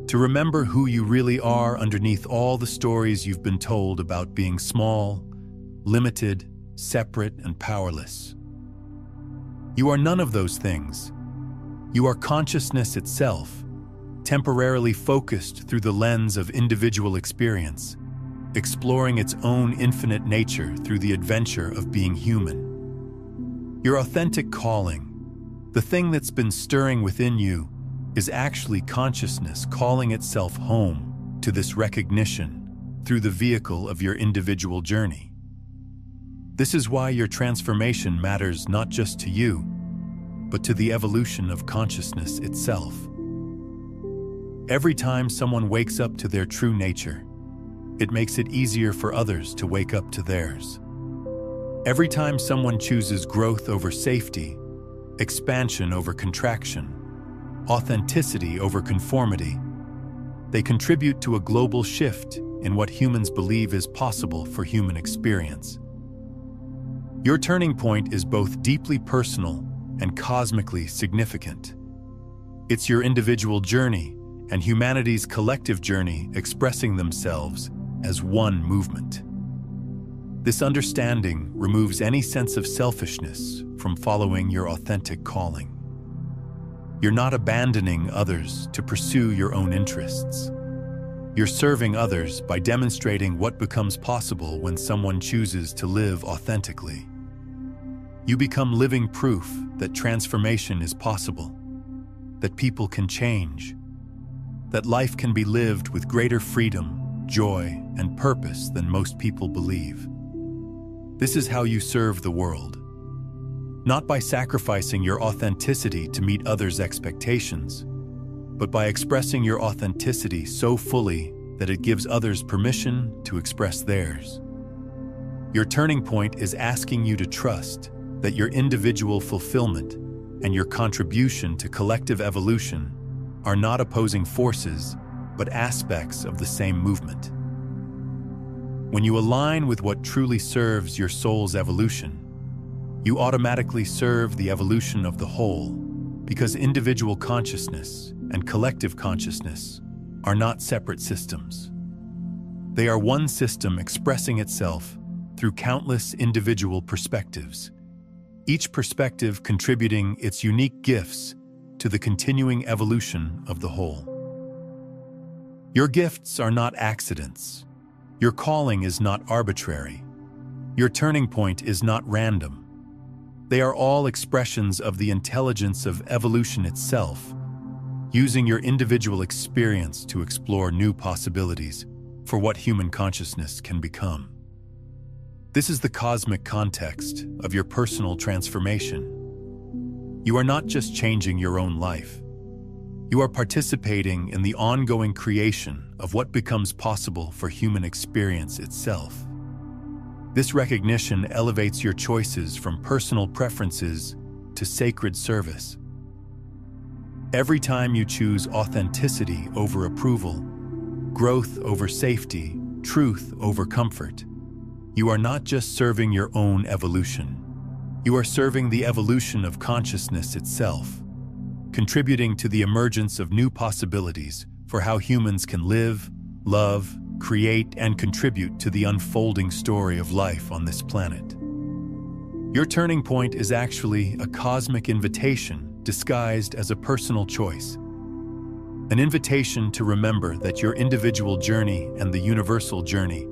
to remember who you really are underneath all the stories you've been told about being small, limited, separate, and powerless. You are none of those things. You are consciousness itself, temporarily focused through the lens of individual experience, exploring its own infinite nature through the adventure of being human. Your authentic calling, the thing that's been stirring within you, is actually consciousness calling itself home to this recognition through the vehicle of your individual journey. This is why your transformation matters not just to you, but to the evolution of consciousness itself. Every time someone wakes up to their true nature, it makes it easier for others to wake up to theirs. Every time someone chooses growth over safety, expansion over contraction, authenticity over conformity, they contribute to a global shift in what humans believe is possible for human experience. Your turning point is both deeply personal and cosmically significant. It's your individual journey and humanity's collective journey expressing themselves as one movement. This understanding removes any sense of selfishness from following your authentic calling. You're not abandoning others to pursue your own interests. You're serving others by demonstrating what becomes possible when someone chooses to live authentically. You become living proof that transformation is possible, that people can change, that life can be lived with greater freedom, joy, and purpose than most people believe. This is how you serve the world. Not by sacrificing your authenticity to meet others' expectations, but by expressing your authenticity so fully that it gives others permission to express theirs. Your turning point is asking you to trust that your individual fulfillment and your contribution to collective evolution are not opposing forces, but aspects of the same movement. When you align with what truly serves your soul's evolution, you automatically serve the evolution of the whole, because individual consciousness and collective consciousness are not separate systems. They are one system expressing itself through countless individual perspectives, each perspective contributing its unique gifts to the continuing evolution of the whole. Your gifts are not accidents. Your calling is not arbitrary. Your turning point is not random. They are all expressions of the intelligence of evolution itself, using your individual experience to explore new possibilities for what human consciousness can become. This is the cosmic context of your personal transformation. You are not just changing your own life. You are participating in the ongoing creation of what becomes possible for human experience itself. This recognition elevates your choices from personal preferences to sacred service. Every time you choose authenticity over approval, growth over safety, truth over comfort, you are not just serving your own evolution. You are serving the evolution of consciousness itself, contributing to the emergence of new possibilities for how humans can live, love, create, and contribute to the unfolding story of life on this planet. Your turning point is actually a cosmic invitation disguised as a personal choice. An invitation to remember that your individual journey and the universal journey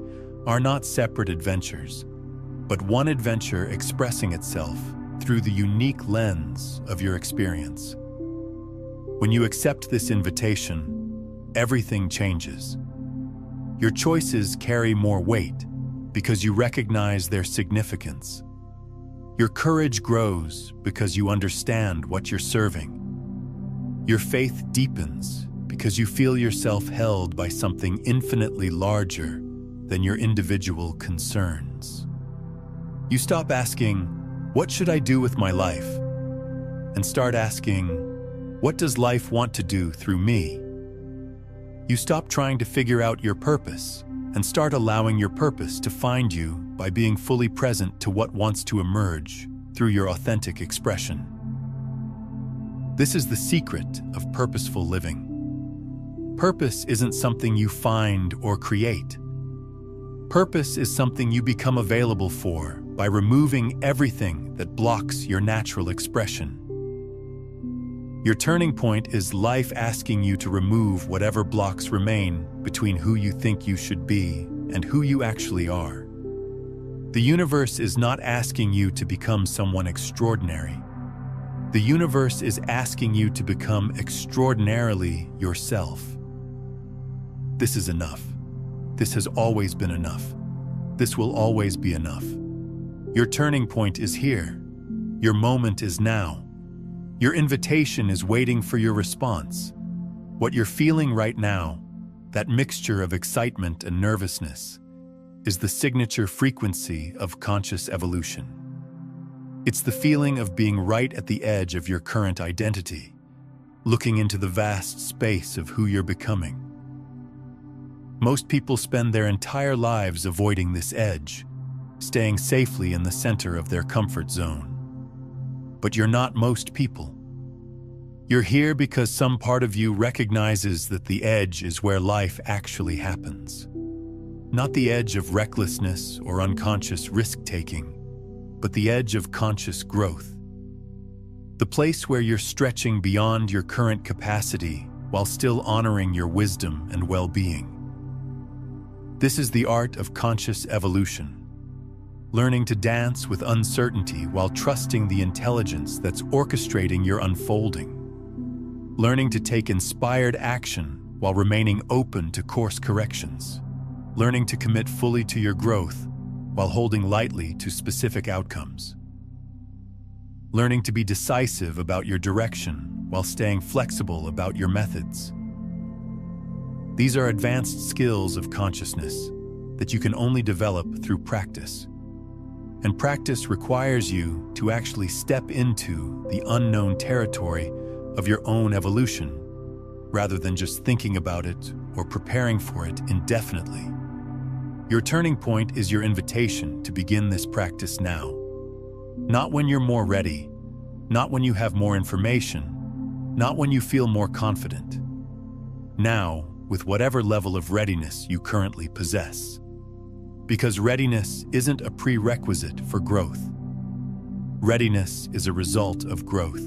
are not separate adventures, but one adventure expressing itself through the unique lens of your experience. When you accept this invitation, everything changes. Your choices carry more weight because you recognize their significance. Your courage grows because you understand what you're serving. Your faith deepens because you feel yourself held by something infinitely larger than your individual concerns. You stop asking, "What should I do with my life?" and start asking, "What does life want to do through me?" You stop trying to figure out your purpose and start allowing your purpose to find you by being fully present to what wants to emerge through your authentic expression. This is the secret of purposeful living. Purpose isn't something you find or create. Purpose is something you become available for by removing everything that blocks your natural expression. Your turning point is life asking you to remove whatever blocks remain between who you think you should be and who you actually are. The universe is not asking you to become someone extraordinary. The universe is asking you to become extraordinarily yourself. This is enough. This has always been enough. This will always be enough. Your turning point is here. Your moment is now. Your invitation is waiting for your response. What you're feeling right now, that mixture of excitement and nervousness, is the signature frequency of conscious evolution. It's the feeling of being right at the edge of your current identity, looking into the vast space of who you're becoming. Most people spend their entire lives avoiding this edge, staying safely in the center of their comfort zone. But you're not most people. You're here because some part of you recognizes that the edge is where life actually happens. Not the edge of recklessness or unconscious risk-taking, but the edge of conscious growth. The place where you're stretching beyond your current capacity while still honoring your wisdom and well-being. This is the art of conscious evolution. Learning to dance with uncertainty while trusting the intelligence that's orchestrating your unfolding. Learning to take inspired action while remaining open to course corrections. Learning to commit fully to your growth while holding lightly to specific outcomes. Learning to be decisive about your direction while staying flexible about your methods. These are advanced skills of consciousness that you can only develop through practice. And practice requires you to actually step into the unknown territory of your own evolution, rather than just thinking about it or preparing for it indefinitely. Your turning point is your invitation to begin this practice now. Not when you're more ready, not when you have more information, not when you feel more confident. Now, with whatever level of readiness you currently possess. Because readiness isn't a prerequisite for growth. Readiness is a result of growth.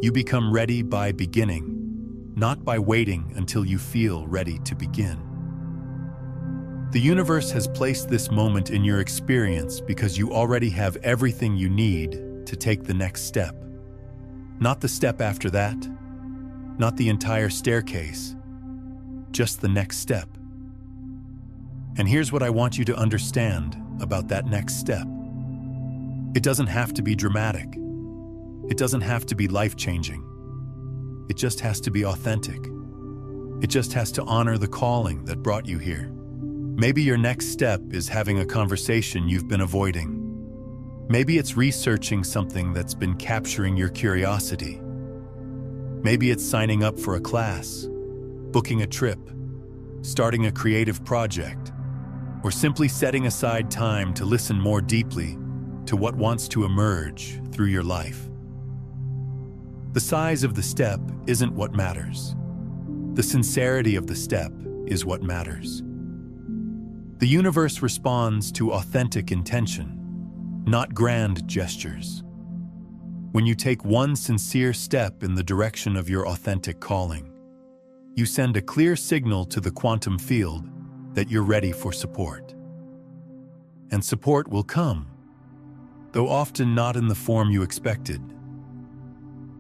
You become ready by beginning, not by waiting until you feel ready to begin. The universe has placed this moment in your experience because you already have everything you need to take the next step. Not the step after that, not the entire staircase, just the next step. And here's what I want you to understand about that next step. It doesn't have to be dramatic. It doesn't have to be life-changing. It just has to be authentic. It just has to honor the calling that brought you here. Maybe your next step is having a conversation you've been avoiding. Maybe it's researching something that's been capturing your curiosity. Maybe it's signing up for a class, booking a trip, starting a creative project, or simply setting aside time to listen more deeply to what wants to emerge through your life. The size of the step isn't what matters. The sincerity of the step is what matters. The universe responds to authentic intention, not grand gestures. When you take one sincere step in the direction of your authentic calling, you send a clear signal to the quantum field that you're ready for support. And support will come, though often not in the form you expected.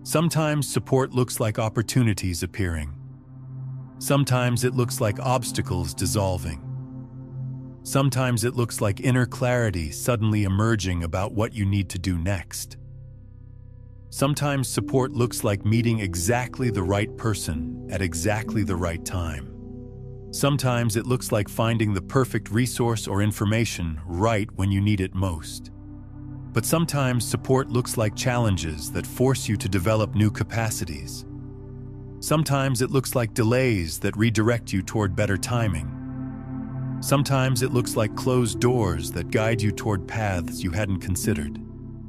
Sometimes support looks like opportunities appearing. Sometimes it looks like obstacles dissolving. Sometimes it looks like inner clarity suddenly emerging about what you need to do next. Sometimes support looks like meeting exactly the right person at exactly the right time. Sometimes it looks like finding the perfect resource or information right when you need it most. But sometimes support looks like challenges that force you to develop new capacities. Sometimes it looks like delays that redirect you toward better timing. Sometimes it looks like closed doors that guide you toward paths you hadn't considered.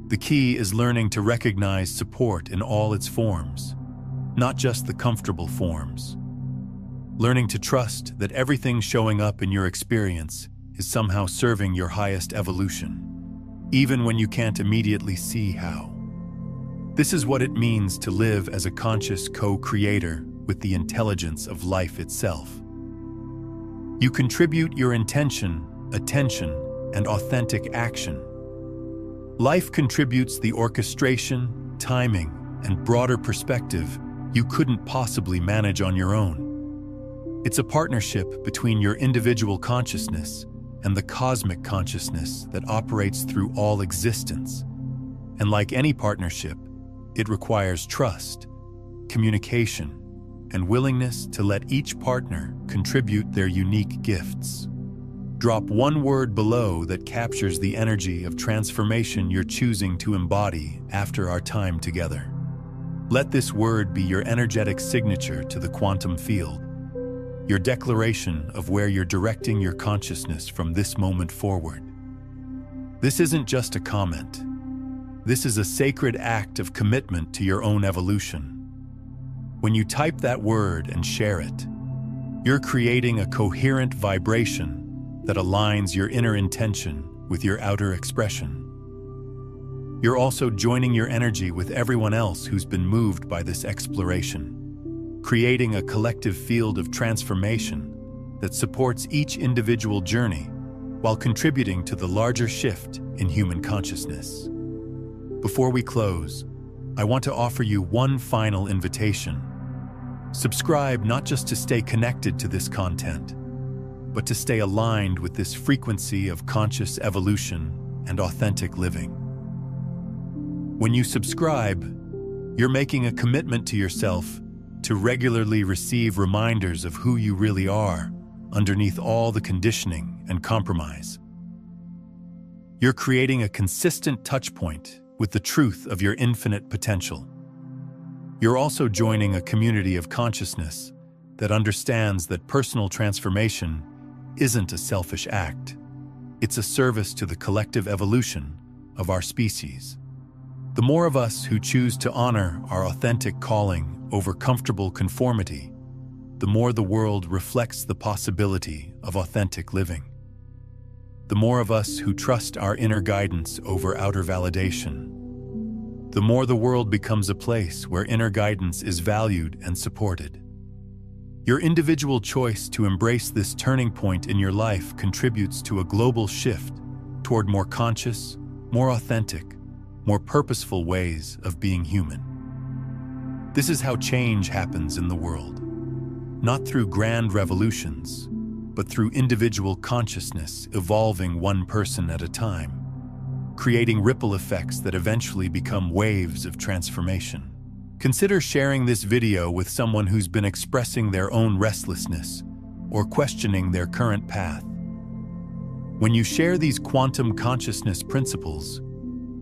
The key is learning to recognize support in all its forms, not just the comfortable forms. Learning to trust that everything showing up in your experience is somehow serving your highest evolution, even when you can't immediately see how. This is what it means to live as a conscious co-creator with the intelligence of life itself. You contribute your intention, attention, and authentic action. Life contributes the orchestration, timing, and broader perspective you couldn't possibly manage on your own. It's a partnership between your individual consciousness and the cosmic consciousness that operates through all existence. And like any partnership, it requires trust, communication, and willingness to let each partner contribute their unique gifts. Drop one word below that captures the energy of transformation you're choosing to embody after our time together. Let this word be your energetic signature to the quantum field, your declaration of where you're directing your consciousness from this moment forward. This isn't just a comment. This is a sacred act of commitment to your own evolution. When you type that word and share it, you're creating a coherent vibration that aligns your inner intention with your outer expression. You're also joining your energy with everyone else who's been moved by this exploration, creating a collective field of transformation that supports each individual journey while contributing to the larger shift in human consciousness. Before we close, I want to offer you one final invitation. Subscribe not just to stay connected to this content, but to stay aligned with this frequency of conscious evolution and authentic living. When you subscribe, you're making a commitment to yourself to regularly receive reminders of who you really are underneath all the conditioning and compromise. You're creating a consistent touchpoint with the truth of your infinite potential. You're also joining a community of consciousness that understands that personal transformation isn't a selfish act. It's a service to the collective evolution of our species. The more of us who choose to honor our authentic calling over comfortable conformity, the more the world reflects the possibility of authentic living. The more of us who trust our inner guidance over outer validation, the more the world becomes a place where inner guidance is valued and supported. Your individual choice to embrace this turning point in your life contributes to a global shift toward more conscious, more authentic, more purposeful ways of being human. This is how change happens in the world. Not through grand revolutions, but through individual consciousness evolving one person at a time, creating ripple effects that eventually become waves of transformation. Consider sharing this video with someone who's been expressing their own restlessness or questioning their current path. When you share these quantum consciousness principles,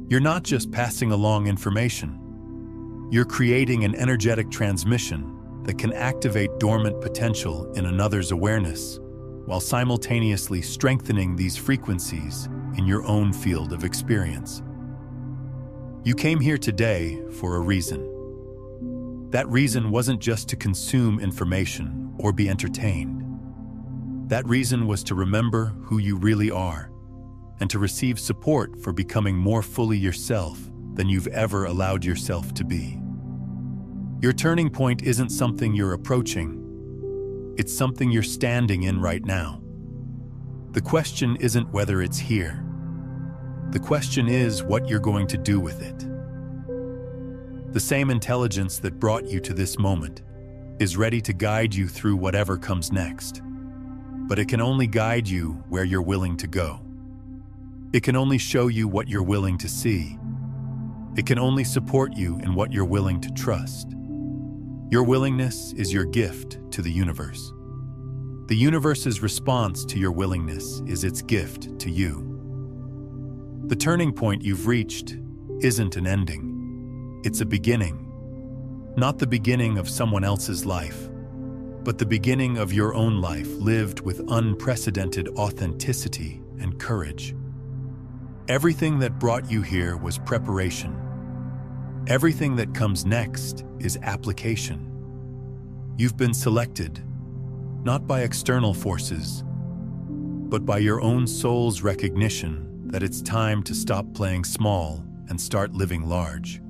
you're not just passing along information. You're creating an energetic transmission that can activate dormant potential in another's awareness, while simultaneously strengthening these frequencies in your own field of experience. You came here today for a reason. That reason wasn't just to consume information or be entertained. That reason was to remember who you really are and to receive support for becoming more fully yourself than you've ever allowed yourself to be. Your turning point isn't something you're approaching. It's something you're standing in right now. The question isn't whether it's here. The question is what you're going to do with it. The same intelligence that brought you to this moment is ready to guide you through whatever comes next. But it can only guide you where you're willing to go. It can only show you what you're willing to see. It can only support you in what you're willing to trust. Your willingness is your gift to the universe. The universe's response to your willingness is its gift to you. The turning point you've reached isn't an ending. It's a beginning. Not the beginning of someone else's life, but the beginning of your own life lived with unprecedented authenticity and courage. Everything that brought you here was preparation. Everything that comes next is application. You've been selected, not by external forces, but by your own soul's recognition that it's time to stop playing small and start living large.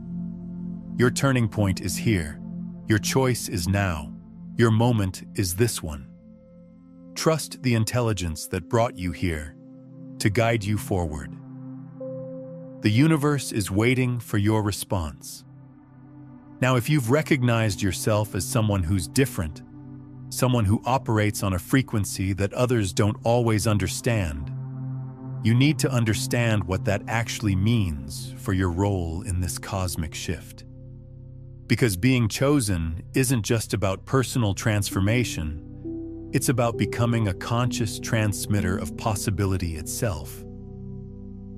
Your turning point is here. Your choice is now. Your moment is this one. Trust the intelligence that brought you here to guide you forward. The universe is waiting for your response. Now, if you've recognized yourself as someone who's different, someone who operates on a frequency that others don't always understand, you need to understand what that actually means for your role in this cosmic shift. Because being chosen isn't just about personal transformation, it's about becoming a conscious transmitter of possibility itself.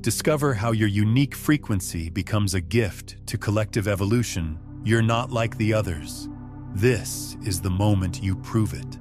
Discover how your unique frequency becomes a gift to collective evolution. You're not like the others. This is the moment you prove it.